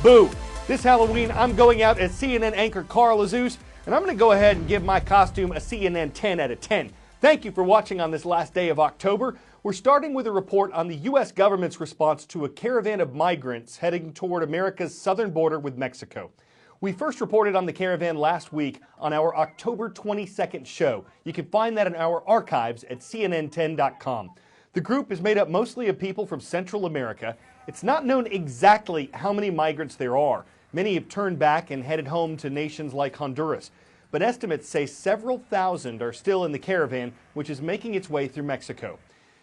Boo! This Halloween, I'm going out as CNN anchor Carl Azuz, and I'm going to go ahead and give my costume a CNN 10 out of 10. Thank you for watching on this last day of October. We're starting with a report on the U.S. government's response to a caravan of migrants heading toward America's southern border with Mexico. We first reported on the caravan last week on our October 22nd show. You can find that in our archives at CNN10.com. The group is made up mostly of people from Central America. It's not known exactly how many migrants there are. Many have turned back and headed home to nations like Honduras. But estimates say several thousand are still in the caravan, which is making its way through Mexico.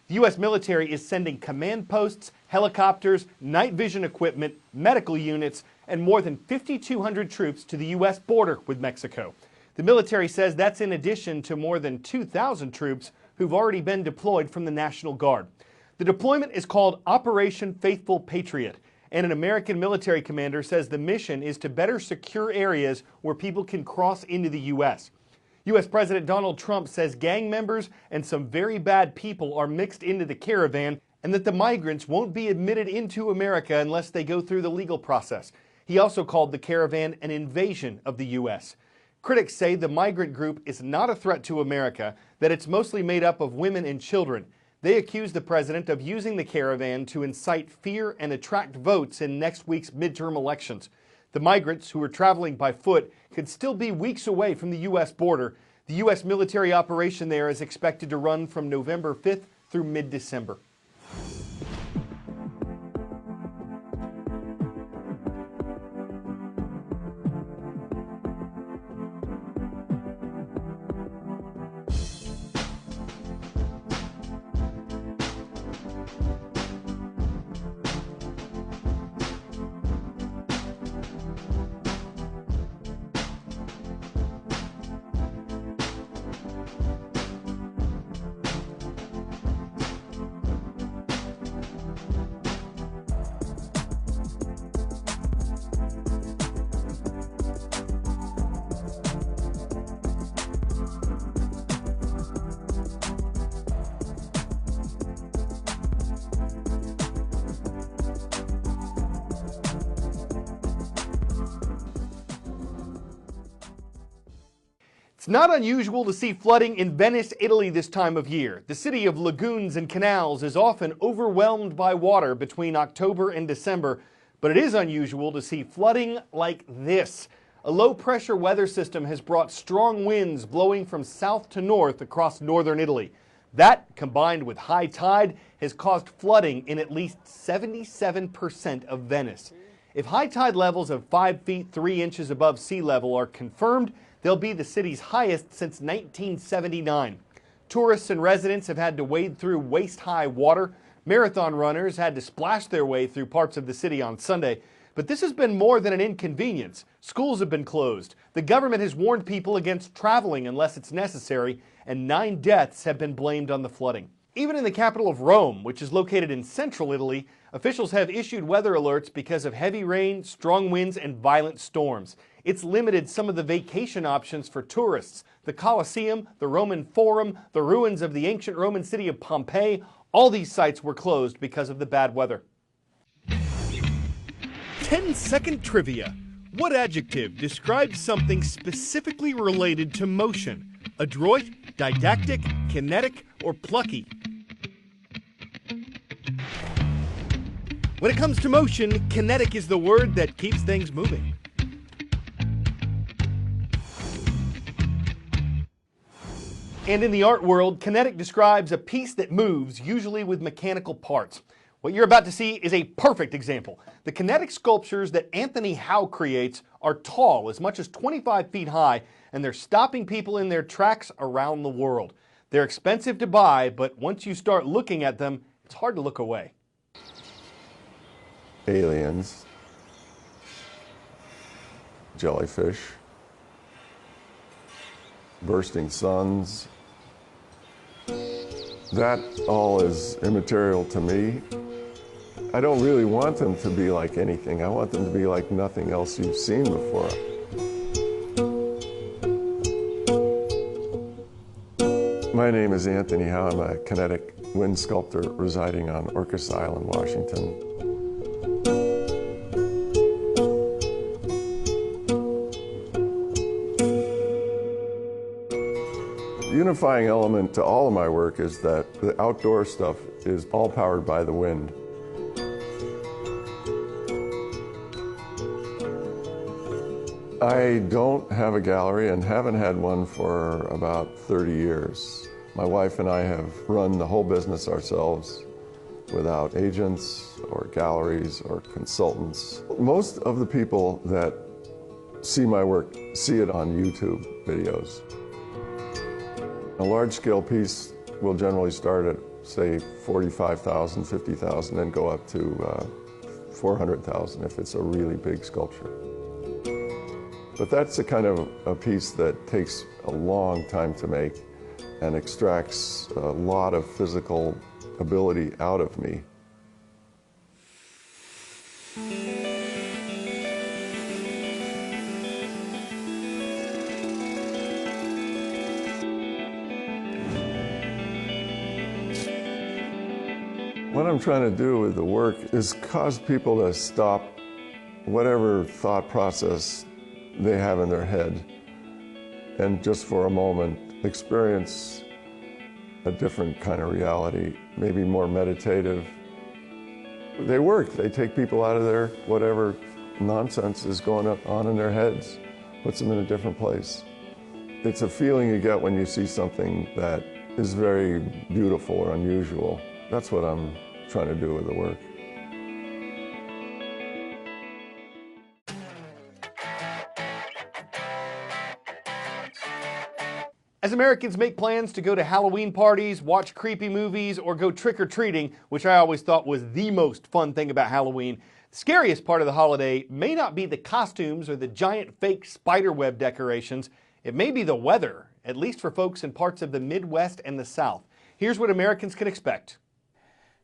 The U.S. military is sending command posts, helicopters, night vision equipment, medical units, and more than 5,200 troops to the U.S. border with Mexico. The military says that's in addition to more than 2,000 troops who've already been deployed from the National Guard. The deployment is called Operation Faithful Patriot, and an American military commander says the mission is to better secure areas where people can cross into the U.S. U.S. President Donald Trump says gang members and some very bad people are mixed into the caravan and that the migrants won't be admitted into America unless they go through the legal process. He also called the caravan an invasion of the U.S. Critics say the migrant group is not a threat to America, that it's mostly made up of women and children. They accuse the president of using the caravan to incite fear and attract votes in next week's midterm elections. The migrants, who are traveling by foot, could still be weeks away from the U.S. border. The U.S. military operation there is expected to run from November 5th through mid-December. It's not unusual to see flooding in Venice, Italy this time of year. The city of lagoons and canals is often overwhelmed by water between October and December, but it is unusual to see flooding like this. A low-pressure weather system has brought strong winds blowing from south to north across northern Italy. That, combined with high tide, has caused flooding in at least 77% of Venice. If high tide levels of 5 feet 3 inches above sea level are confirmed, they'll be the city's highest since 1979. Tourists and residents have had to wade through waist-high water. Marathon runners had to splash their way through parts of the city on Sunday. But this has been more than an inconvenience. Schools have been closed. The government has warned people against traveling unless it's necessary, and 9 deaths have been blamed on the flooding. Even in the capital of Rome, which is located in central Italy, officials have issued weather alerts because of heavy rain, strong winds, and violent storms. It's limited some of the vacation options for tourists. The Colosseum, the Roman Forum, the ruins of the ancient Roman city of Pompeii, all these sites were closed because of the bad weather. 10-second trivia. What adjective describes something specifically related to motion? Adroit, didactic, kinetic, or plucky? When it comes to motion, kinetic is the word that keeps things moving. And in the art world, kinetic describes a piece that moves, usually with mechanical parts. What you're about to see is a perfect example. The kinetic sculptures that Anthony Howe creates are tall, as much as 25 feet high, and they're stopping people in their tracks around the world. They're expensive to buy, but once you start looking at them, it's hard to look away. Aliens, jellyfish, bursting suns. That all is immaterial to me. I don't really want them to be like anything. I want them to be like nothing else you've seen before. My name is Anthony Howe. I'm a kinetic wind sculptor residing on Orcas Island, Washington. unifying element to all of my work is that the outdoor stuff is all powered by the wind. I don't have a gallery and haven't had one for about 30 years. My wife and I have run the whole business ourselves without agents or galleries or consultants. Most of the people that see my work see it on YouTube videos. A large-scale piece will generally start at, say, $45,000, $50,000, and go up to $400,000 if it's a really big sculpture. But that's the kind of a piece that takes a long time to make and extracts a lot of physical ability out of me. What I'm trying to do with the work is cause people to stop whatever thought process they have in their head and just for a moment experience a different kind of reality, maybe more meditative. They work. They take people out of their whatever nonsense is going on in their heads, puts them in a different place. It's a feeling you get when you see something that is very beautiful or unusual. That's what I'm trying to do with the work. As Americans make plans to go to Halloween parties, watch creepy movies, or go trick-or-treating, which I always thought was the most fun thing about Halloween, the scariest part of the holiday may not be the costumes or the giant fake spiderweb decorations. It may be the weather, at least for folks in parts of the Midwest and the South. Here's what Americans can expect.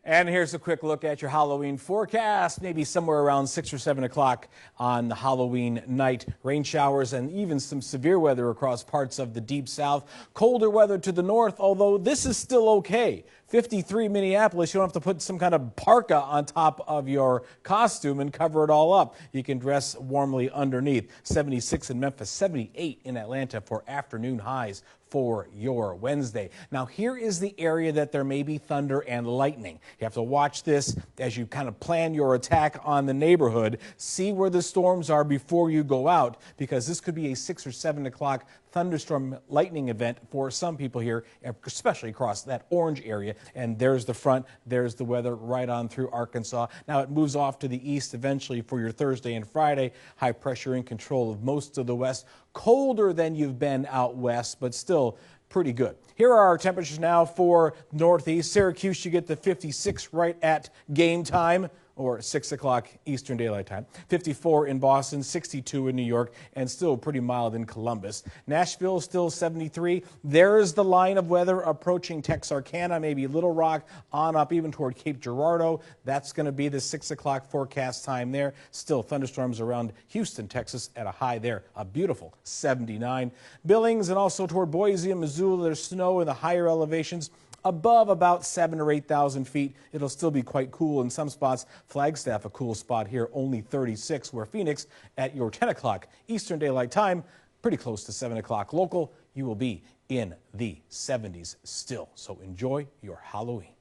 And here's a quick look at your Halloween forecast, maybe somewhere around 6 or 7 o'clock on the Halloween night. Rain showers and even some severe weather across parts of the Deep South. Colder weather to the north, although this is still okay. 53 Minneapolis, you don't have to put some kind of parka on top of your costume and cover it all up. You can dress warmly underneath. 76 in Memphis, 78 in Atlanta for afternoon highs for your Wednesday. Now here is the area that there may be thunder and lightning. You have to watch this as you kind of plan your attack on the neighborhood. See where the storms are before you go out, because this could be a 6 or 7 o'clock thunderstorm lightning event for some people here, especially across that orange area. And there's the front, there's the weather right on through Arkansas. Now it moves off to the east eventually for your Thursday and Friday. High pressure in control of most of the west. Colder than you've been out west, but still pretty good. Here are our temperatures now for Northeast. Syracuse, you get the 56 right at game time, or 6 o'clock Eastern Daylight Time. 54 in Boston, 62 in New York, and still pretty mild in Columbus. Nashville still 73. There's the line of weather approaching Texarkana, maybe Little Rock, on up even toward Cape Girardeau. That's going to be the 6 o'clock forecast time there. Still thunderstorms around Houston, Texas at a high there, a beautiful 79. Billings and also toward Boise and Missoula, there's snow in the higher elevations. Above about 7,000 or 8,000 feet, it'll still be quite cool in some spots. Flagstaff, a cool spot here, only 36, where Phoenix at your 10 o'clock Eastern Daylight Time, pretty close to 7 o'clock local, you will be in the 70s still. So enjoy your Halloween.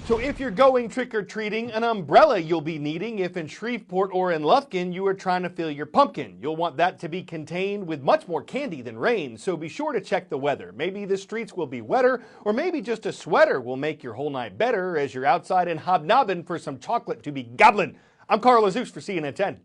So if you're going trick-or-treating, an umbrella you'll be needing if in Shreveport or in Lufkin you are trying to fill your pumpkin. You'll want that to be contained with much more candy than rain, so be sure to check the weather. Maybe the streets will be wetter, or maybe just a sweater will make your whole night better as you're outside and hobnobbing for some chocolate to be gobbling. I'm Carl Azuz for CNN 10.